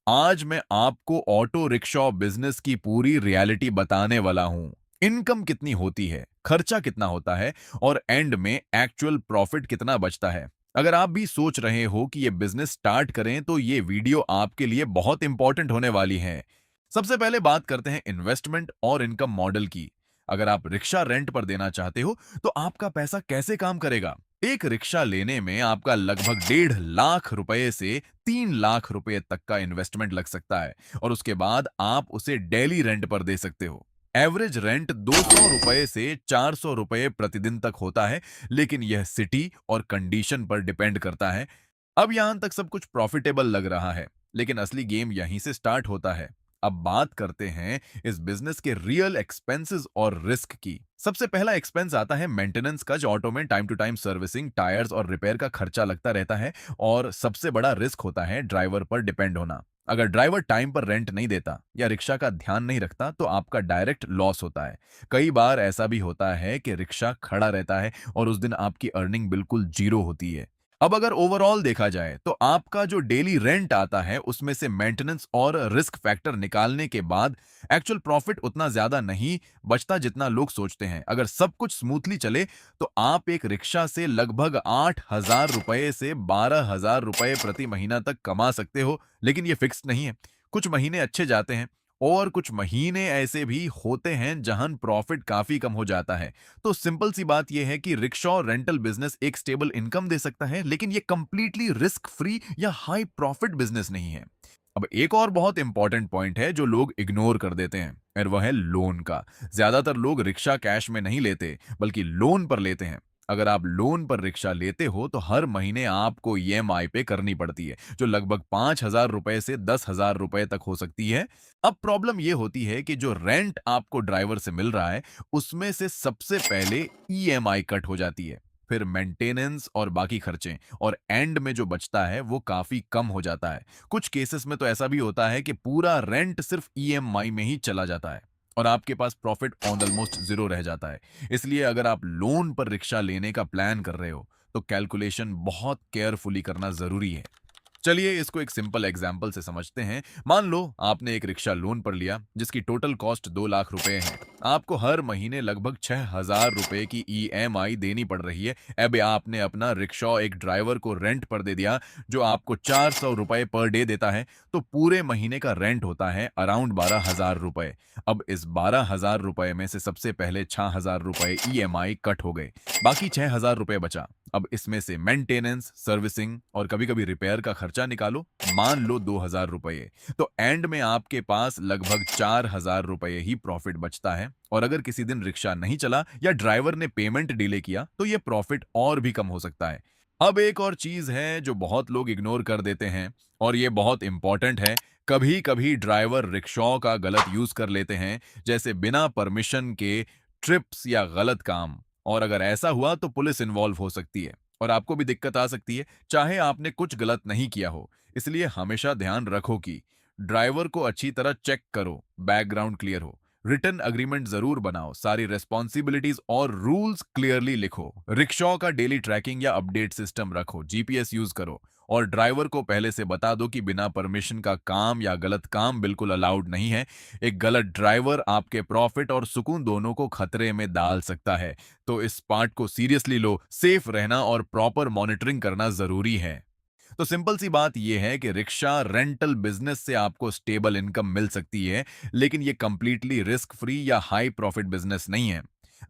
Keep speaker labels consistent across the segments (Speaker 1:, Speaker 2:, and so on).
Speaker 1: आज मैं आपको ऑटो रिक्शा बिजनेस की पूरी रियलिटी बताने वाला हूं। इनकम कितनी होती है, खर्चा कितना होता है और एंड में एक्चुअल प्रॉफिट कितना बचता है। अगर आप भी सोच रहे हो कि ये बिजनेस स्टार्ट करें तो ये वीडियो आपके लिए बहुत इंपॉर्टेंट होने वाली है। सबसे पहले बात करते हैं इन्वेस्टमेंट और इनकम मॉडल की। अगर आप रिक्शा रेंट पर देना चाहते हो तो आपका पैसा कैसे काम करेगा। एक रिक्शा लेने में आपका लगभग 1.5 लाख रुपए से 3 लाख रुपए तक का इन्वेस्टमेंट लग सकता है और उसके बाद आप उसे डेली रेंट पर दे सकते हो। एवरेज रेंट 200 रुपए से 400 रुपए प्रतिदिन तक होता है, लेकिन यह सिटी और कंडीशन पर डिपेंड करता है। अब यहां तक सब कुछ प्रॉफिटेबल लग रहा है, लेकिन असली गेम यहीं से स्टार्ट होता है। अब बात करते हैं इस बिजनेस के रियल एक्सपेंसेस और रिस्क की। सबसे पहला एक्सपेंस आता है मेंटेनेंस का, जो ऑटो में time to time servicing, tyres और रिपेयर का खर्चा लगता रहता है। और सबसे बड़ा रिस्क होता है ड्राइवर पर डिपेंड होना। अगर ड्राइवर टाइम पर रेंट नहीं देता या रिक्शा का ध्यान नहीं रखता तो आपका डायरेक्ट लॉस होता है। कई बार ऐसा भी होता है कि रिक्शा खड़ा रहता है और उस दिन आपकी अर्निंग बिल्कुल जीरो होती है। अब अगर ओवरऑल देखा जाए तो आपका जो डेली रेंट आता है उसमें से मेंटेनेंस और रिस्क फैक्टर निकालने के बाद एक्चुअल प्रॉफिट उतना ज्यादा नहीं बचता जितना लोग सोचते हैं। अगर सब कुछ स्मूथली चले तो आप एक रिक्शा से लगभग 8,000 रुपए से 12,000 रुपए प्रति महीना तक कमा सकते हो, लेकिन ये फिक्स नहीं है। कुछ महीने अच्छे जाते हैं और कुछ महीने ऐसे भी होते हैं जहां प्रॉफिट काफी कम हो जाता है। तो सिंपल सी बात यह है कि रिक्शा और रेंटल बिजनेस एक स्टेबल इनकम दे सकता है, लेकिन ये कंप्लीटली रिस्क फ्री या हाई प्रॉफिट बिजनेस नहीं है। अब एक और बहुत इंपॉर्टेंट पॉइंट है जो लोग इग्नोर कर देते हैं, और वह है लोन का। ज्यादातर लोग रिक्शा कैश में नहीं लेते बल्कि लोन पर लेते हैं। अगर आप लोन पर रिक्शा लेते हो तो हर महीने आपको ईएमआई पे करनी पड़ती है, जो लगभग 5,000 रुपए से 10,000 रुपए तक हो सकती है। अब प्रॉब्लम यह होती है कि जो रेंट आपको ड्राइवर से मिल रहा है उसमें से सबसे पहले ईएमआई कट हो जाती है, फिर मेंटेनेंस और बाकी खर्चे, और एंड में जो बचता है वो काफी कम हो जाता है। कुछ केसेस में तो ऐसा भी होता है कि पूरा रेंट सिर्फ ईएमआई में ही चला जाता है और आपके पास प्रॉफिट ऑलमोस्ट जीरो रह जाता है। इसलिए अगर आप लोन पर रिक्शा लेने का प्लान कर रहे हो तो कैलकुलेशन बहुत केयरफुली करना जरूरी है। चलिए इसको एक सिंपल एग्जाम्पल से समझते हैं। मान लो आपने एक रिक्शा लोन पर लिया जिसकी टोटल कॉस्ट 2 लाख रुपए है। आपको हर महीने लगभग 6,000 रुपए की ईएमआई देनी पड़ रही है। अब आपने अपना रिक्शा एक ड्राइवर को रेंट पर दे दिया जो आपको 400 रुपए पर डे देता है, तो पूरे महीने का रेंट होता है अराउंड 12,000 रुपए। अब इस 12,000 रुपए में से सबसे पहले 6,000 रुपए ईएमआई कट हो गए, बाकी 6,000 रुपए बचा। अब इसमें से मेंटेनेंस, सर्विसिंग और कभी कभी रिपेयर का खर्चा निकालो, मान लो 2,000 रुपए। तो एंड में आपके पास लगभग 4,000 रुपए ही प्रॉफिट बचता है। और अगर किसी दिन रिक्शा नहीं चला या ड्राइवर ने पेमेंट डिले किया तो ये प्रॉफिट और भी कम हो सकता है। अब एक और चीज है जो बहुत लोग इग्नोर कर देते हैं और ये बहुत इंपॉर्टेंट है। कभी कभी ड्राइवर रिक्शाओं का गलत यूज कर लेते हैं, जैसे बिना परमिशन के ट्रिप्स या गलत काम। और अगर ऐसा हुआ तो पुलिस इन्वॉल्व हो सकती है और आपको भी दिक्कत आ सकती है, चाहे आपने कुछ गलत नहीं किया हो। इसलिए हमेशा ध्यान रखो कि ड्राइवर को अच्छी तरह चेक करो, बैकग्राउंड क्लियर हो, रिटर्न अग्रीमेंट जरूर बनाओ, सारी रेस्पॉन्सिबिलिटीज और रूल्स क्लियरली लिखो, रिक्शा का डेली ट्रैकिंग या अपडेट सिस्टम रखो, जीपीएस यूज करो, और ड्राइवर को पहले से बता दो कि बिना परमिशन का काम या गलत काम बिल्कुल अलाउड नहीं है। एक गलत ड्राइवर आपके प्रॉफिट और सुकून दोनों को खतरे में डाल सकता है। तो इस पार्ट को सीरियसली लो, सेफ रहना और प्रॉपर मॉनिटरिंग करना जरूरी है। तो सिंपल सी बात यह है कि रिक्शा रेंटल बिजनेस से आपको स्टेबल इनकम मिल सकती है, लेकिन यह कंप्लीटली रिस्क फ्री या हाई प्रॉफिट बिजनेस नहीं है।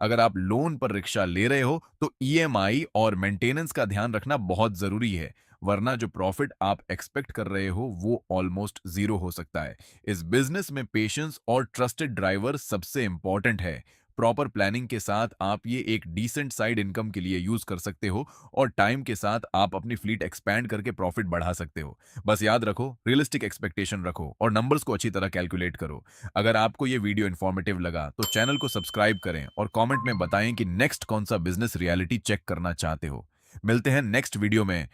Speaker 1: अगर आप लोन पर रिक्शा ले रहे हो तो ईएमआई और मेंटेनेंस का ध्यान रखना बहुत जरूरी है, वरना जो प्रॉफिट आप एक्सपेक्ट कर रहे हो वो ऑलमोस्ट जीरो हो सकता है। इस बिजनेस में पेशेंस और ट्रस्टेड ड्राइवर सबसे इंपॉर्टेंट है। प्रॉपर प्लानिंग के साथ आप ये एक डिसेंट साइड इनकम के लिए यूज कर सकते हो और टाइम के साथ आप अपनी फ्लीट एक्सपैंड करके प्रॉफिट बढ़ा सकते हो। बस याद रखो, रियलिस्टिक एक्सपेक्टेशन रखो और नंबर्स को अच्छी तरह कैलकुलेट करो। अगर आपको ये वीडियो इन्फॉर्मेटिव लगा तो चैनल को सब्सक्राइब करें और कमेंट में बताएं कि नेक्स्ट कौन सा बिजनेस रियलिटी चेक करना चाहते हो। मिलते हैं नेक्स्ट वीडियो में।